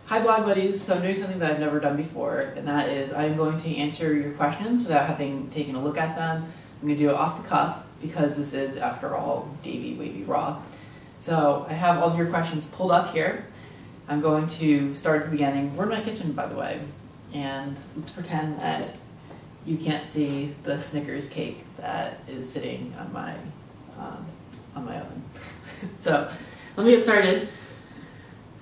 Hi blog buddies, so I'm doing something that I've never done before, and that is I'm going to answer your questions without having taken a look at them. I'm going to do it off the cuff because this is, after all, Davey Wavey Raw. So I have all of your questions pulled up here. I'm going to start at the beginning. We're in my kitchen, by the way, and let's pretend that you can't see the Snickers cake that is sitting on my oven. So let me get started.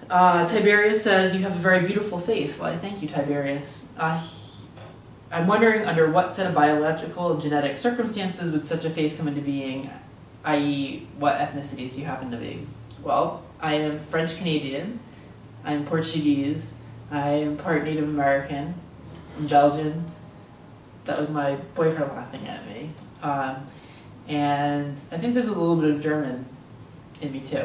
Tiberius says, you have a very beautiful face. Well, thank you, Tiberius. I'm wondering under what set of biological and genetic circumstances would such a face come into being, i.e. what ethnicities you happen to be. Well, I am French-Canadian, I'm Portuguese, I am part Native American, I'm Belgian. That was my boyfriend laughing at me. And I think there's a little bit of German in me too.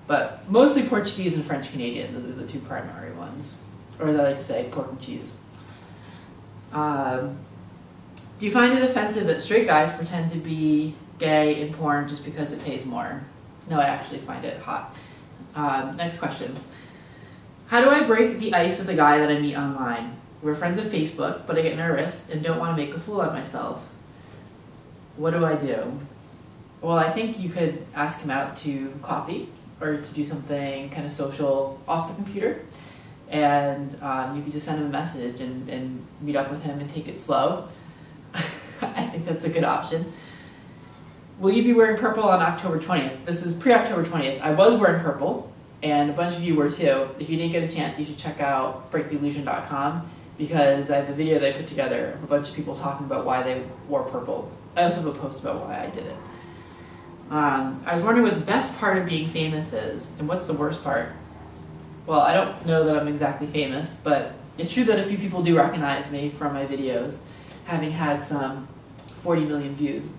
But mostly Portuguese and French-Canadian, those are the two primary ones. Or as I like to say, pork and cheese. Do you find it offensive that straight guys pretend to be gay in porn just because it pays more? No, I actually find it hot. Next question. How do I break the ice with a guy that I meet online? We're friends on Facebook, but I get nervous and don't want to make a fool of myself. What do I do? Well, I think you could ask him out to coffee, or to do something kind of social off the computer, and you can just send him a message and meet up with him and take it slow. I think that's a good option. Will you be wearing purple on October 20th? This is pre-October 20th. I was wearing purple, and a bunch of you were too. If you didn't get a chance, you should check out breaktheillusion.com, because I have a video that I put together of a bunch of people talking about why they wore purple. I also have a post about why I did it. I was wondering what the best part of being famous is, and what's the worst part? Well, I don't know that I'm exactly famous, but it's true that a few people do recognize me from my videos, having had some 40 million views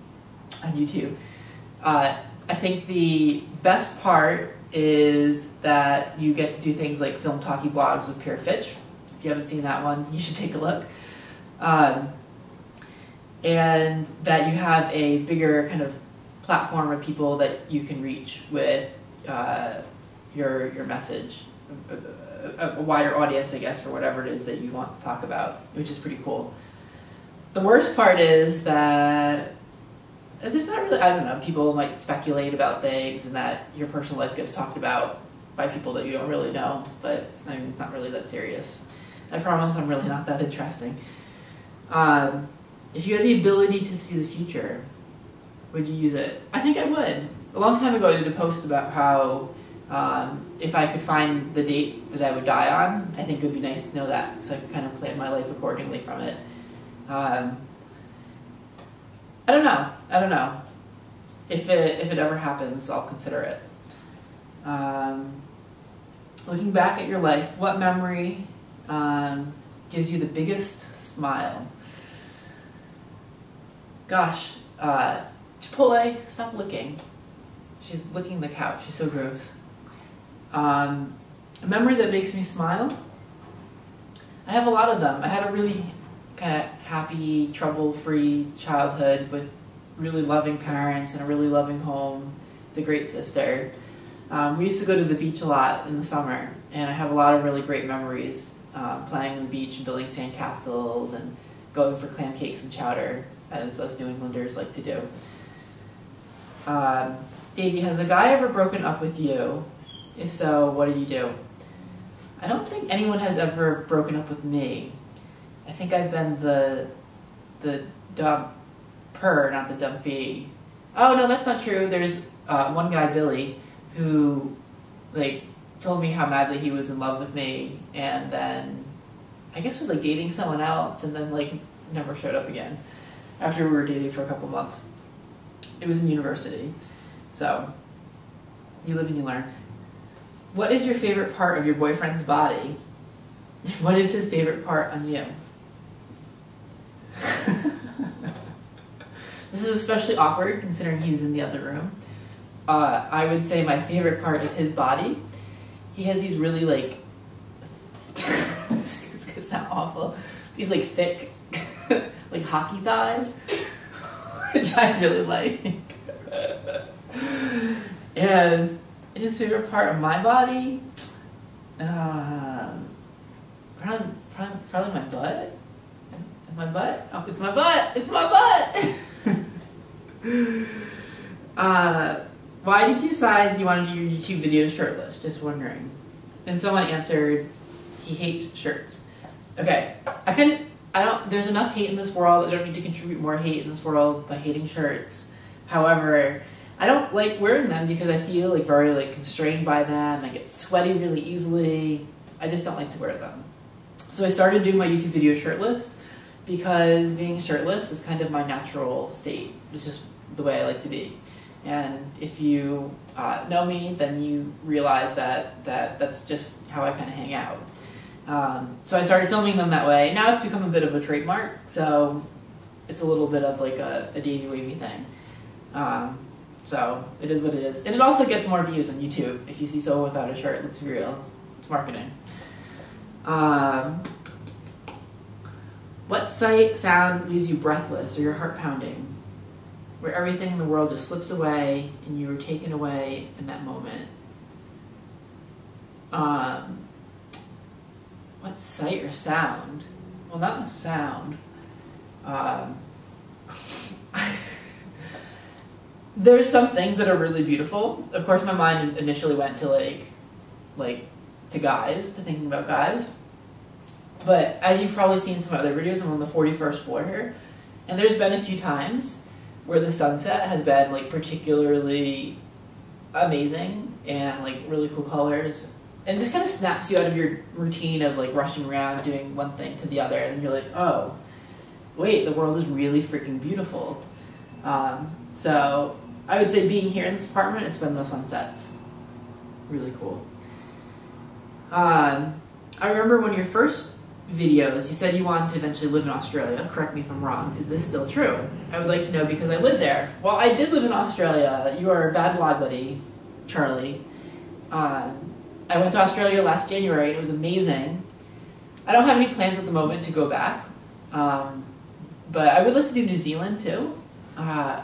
on YouTube. I think the best part is that you get to do things like film talkie blogs with Pierre Fitch. If you haven't seen that one, you should take a look. And that you have a bigger kind of platform of people that you can reach with your message, a wider audience, I guess, for whatever it is that you want to talk about, which is pretty cool. The worst part is that there's not really, I don't know, people might speculate about things and that your personal life gets talked about by people that you don't really know, but I mean, it's not really that serious. I promise I'm really not that interesting. If you had the ability to see the future, would you use it? I think I would. A long time ago I did a post about how if I could find the date that I would die on, I think it would be nice to know that, so I could kind of plan my life accordingly from it. I don't know. If it ever happens, I'll consider it. Looking back at your life, what memory gives you the biggest smile? Gosh, Chipotle, stop licking. She's licking the couch. She's so gross. A memory that makes me smile? I have a lot of them. I had a really kind of happy, trouble-free childhood with really loving parents and a really loving home, the great sister. We used to go to the beach a lot in the summer, and I have a lot of really great memories playing on the beach and building sandcastles and going for clam cakes and chowder, as us New Englanders like to do. Davey, has a guy ever broken up with you? If so, what do you do? I don't think anyone has ever broken up with me. I think I've been the dumper, not the dumpy. Oh no, that's not true. There's one guy, Billy, who like told me how madly he was in love with me, and then I guess was like dating someone else, and then like never showed up again after we were dating for a couple months. It was in university. So, you live and you learn. What is your favorite part of your boyfriend's body? What is his favorite part on you? This is especially awkward considering he's in the other room. I would say my favorite part of his body, he has these really like, it's gonna sound awful, these like thick, like hockey thighs, which I really like. And his favorite part of my body, my butt. It's my butt. Why did you decide you wanted to do your YouTube videos shirtless? Just wondering. And someone answered, he hates shirts. Okay, there's enough hate in this world. I don't need to contribute more hate in this world by hating shirts. However, I don't like wearing them because I feel like very like constrained by them. I get sweaty really easily. I just don't like to wear them. So I started doing my YouTube videos shirtless because being shirtless is kind of my natural state. It's just the way I like to be. And if you know me, then you realize that that's just how I kind of hang out. So I started filming them that way. Now it's become a bit of a trademark, so it's a little bit of like a Davey Wavey thing. So it is what it is. And it also gets more views on YouTube. If you see someone without a shirt, let's be real. It's marketing. What sight, sound leaves you breathless or your heart pounding? Where everything in the world just slips away and you are taken away in that moment. What sight or sound? Well, not the sound. There's some things that are really beautiful. Of course, my mind initially went to like to guys, to thinking about guys. But as you've probably seen some other videos, I'm on the 41st floor here, and there's been a few times where the sunset has been like particularly amazing and like really cool colors, and it just kind of snaps you out of your routine of like rushing around doing one thing to the other, and you're like, oh, wait, the world is really freaking beautiful. So I would say being here in this apartment, it's been the sunsets. Really cool. I remember one of your first videos, you said you wanted to eventually live in Australia. Correct me if I'm wrong. Is this still true? I would like to know because I lived there. Well, I did live in Australia. You are a bad lie buddy, Charlie. I went to Australia last January and it was amazing. I don't have any plans at the moment to go back, but I would like to do New Zealand too. I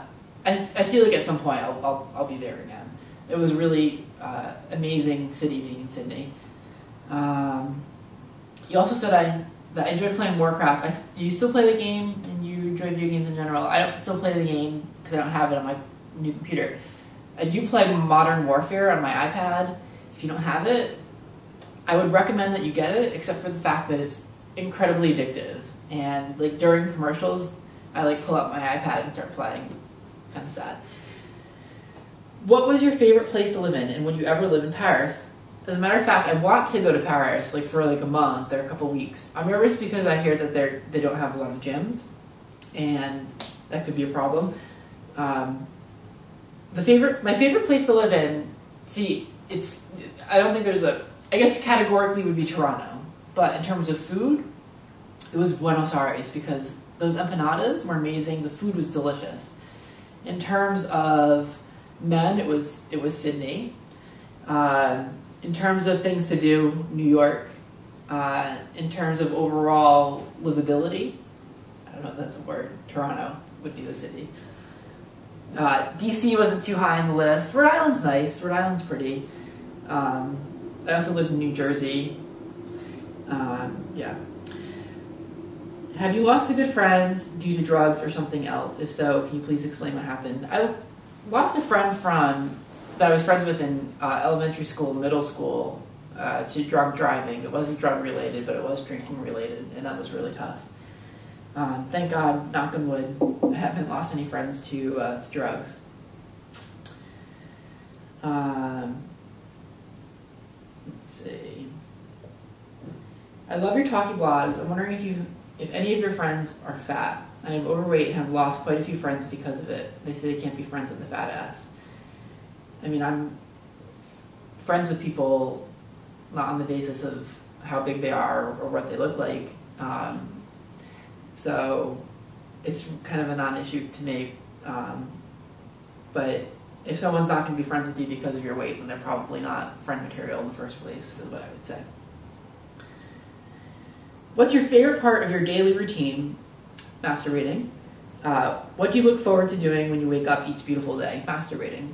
feel like at some point I'll be there again. It was a really amazing city being in Sydney. You also said that I enjoyed playing Warcraft. Do you still play the game and you enjoy video games in general? I don't still play the game because I don't have it on my new computer. I do play Modern Warfare on my iPad. If you don't have it, I would recommend that you get it, except for the fact that it's incredibly addictive. And like during commercials, I like pull out my iPad and start playing. It's kind of sad. What was your favorite place to live in, and would you ever live in Paris? As a matter of fact, I want to go to Paris like for like a month or a couple weeks. I'm nervous because I hear that they don't have a lot of gyms, and that could be a problem. My favorite place to live in, I don't think there's I guess categorically would be Toronto, but in terms of food, it was Buenos Aires because those empanadas were amazing. The food was delicious. In terms of men, it was Sydney. In terms of things to do, New York. In terms of overall livability, I don't know if that's a word, Toronto would be the city. DC wasn't too high on the list. Rhode Island's nice. Rhode Island's pretty. I also lived in New Jersey. Yeah. Have you lost a good friend due to drugs or something else? If so, can you please explain what happened? I lost a friend that I was friends with in elementary school, middle school, to drug driving. It wasn't drug related, but it was drinking related, and that was really tough. Thank God, knock on wood, I haven't lost any friends to drugs. Let's see. I love your talkie blogs. I'm wondering if any of your friends are fat. I am overweight and have lost quite a few friends because of it. They say they can't be friends with a fat ass. I mean, I'm friends with people not on the basis of how big they are or what they look like. So it's kind of a non-issue to me. But if someone's not going to be friends with you because of your weight, then they're probably not friend material in the first place, is what I would say. What's your favorite part of your daily routine? Masturbating. What do you look forward to doing when you wake up each beautiful day? Masturbating.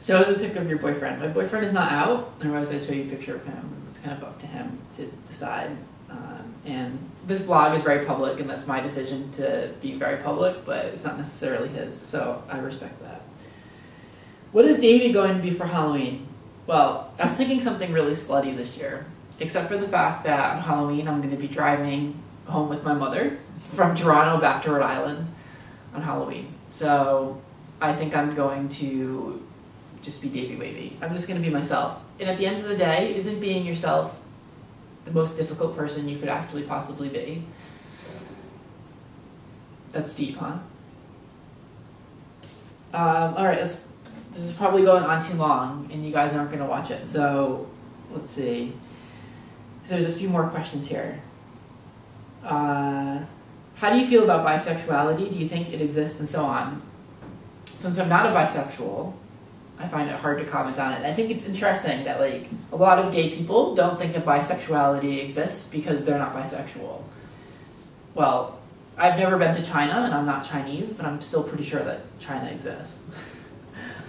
Show us a pic of your boyfriend. My boyfriend is not out, otherwise I'd show you a picture of him. It's kind of up to him to decide. And this blog is very public, and that's my decision to be very public, but it's not necessarily his, so I respect that. What is Davey going to be for Halloween? Well, I was thinking something really slutty this year, except for the fact that on Halloween I'm going to be driving home with my mother from Toronto back to Rhode Island on Halloween. So I think I'm going to just be Davey Wavey. I'm just going to be myself. And at the end of the day, isn't being yourself the most difficult person you could actually possibly be? That's deep, huh? Alright, this is probably going on too long, and you guys aren't going to watch it, so let's see. There's a few more questions here. How do you feel about bisexuality? Do you think it exists, and so on? Since I'm not a bisexual, I find it hard to comment on it. I think it's interesting that like a lot of gay people don't think that bisexuality exists because they're not bisexual. Well, I've never been to China, and I'm not Chinese, but I'm still pretty sure that China exists.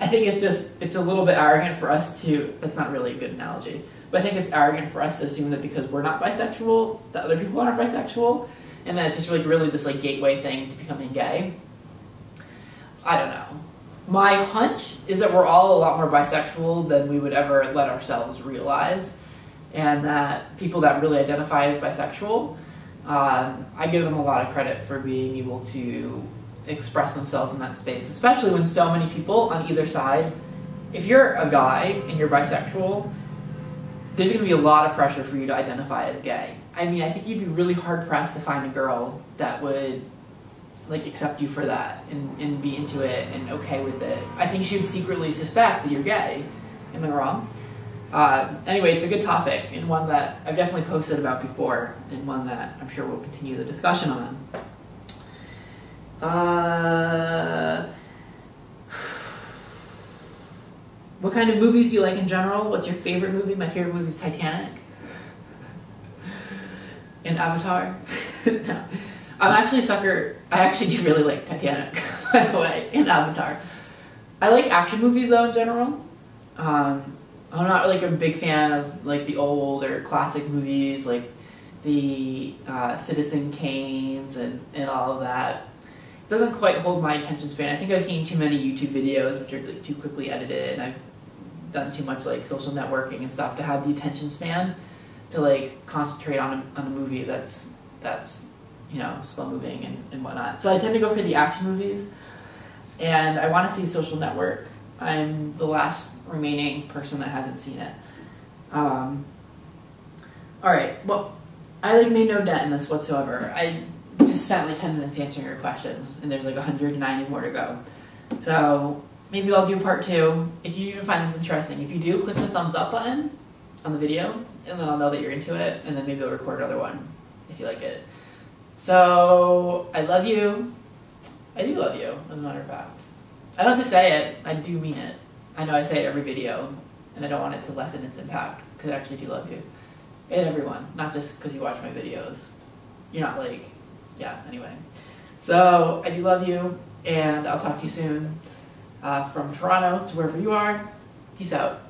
I think it's a little bit arrogant for us to, that's not really a good analogy, but I think it's arrogant for us to assume that because we're not bisexual, that other people aren't bisexual, and then it's just really this like gateway thing to becoming gay. I don't know. My hunch is that we're all a lot more bisexual than we would ever let ourselves realize, and that people that really identify as bisexual, I give them a lot of credit for being able to express themselves in that space, especially when so many people on either side, if you're a guy and you're bisexual, there's going to be a lot of pressure for you to identify as gay. I mean, I think you'd be really hard-pressed to find a girl that would like accept you for that and be into it and okay with it. I think she would secretly suspect that you're gay. Am I wrong? Anyway, it's a good topic, and one that I've definitely posted about before, and one that I'm sure we'll continue the discussion on. What kind of movies do you like in general? What's your favorite movie? My favorite movie is Titanic. And Avatar. No. I'm actually a sucker. I actually do really like Titanic, by the way, and Avatar. I like action movies, though, in general. I'm not like a big fan of like the old or classic movies, like the Citizen Kanes and all of that. It doesn't quite hold my attention span. I think I've seen too many YouTube videos, which are like too quickly edited, and I've done too much like social networking and stuff to have the attention span to like concentrate on a movie that's you know, slow moving and whatnot. So I tend to go for the action movies, and I want to see Social Network. I'm the last remaining person that hasn't seen it. Alright, well, I like made no dent in this whatsoever. I just spent like 10 minutes answering your questions, and there's like 190 more to go. So maybe I'll do part 2. If you find this interesting, if you do, click the thumbs up button on the video, and then I'll know that you're into it, and then maybe I'll record another one if you like it. So, I love you. I do love you, as a matter of fact. I don't just say it, I do mean it. I know I say it every video, and I don't want it to lessen its impact, because I actually do love you. And everyone, not just because you watch my videos. You're not like, yeah, anyway. So, I do love you, and I'll talk to you soon. From Toronto to wherever you are, peace out.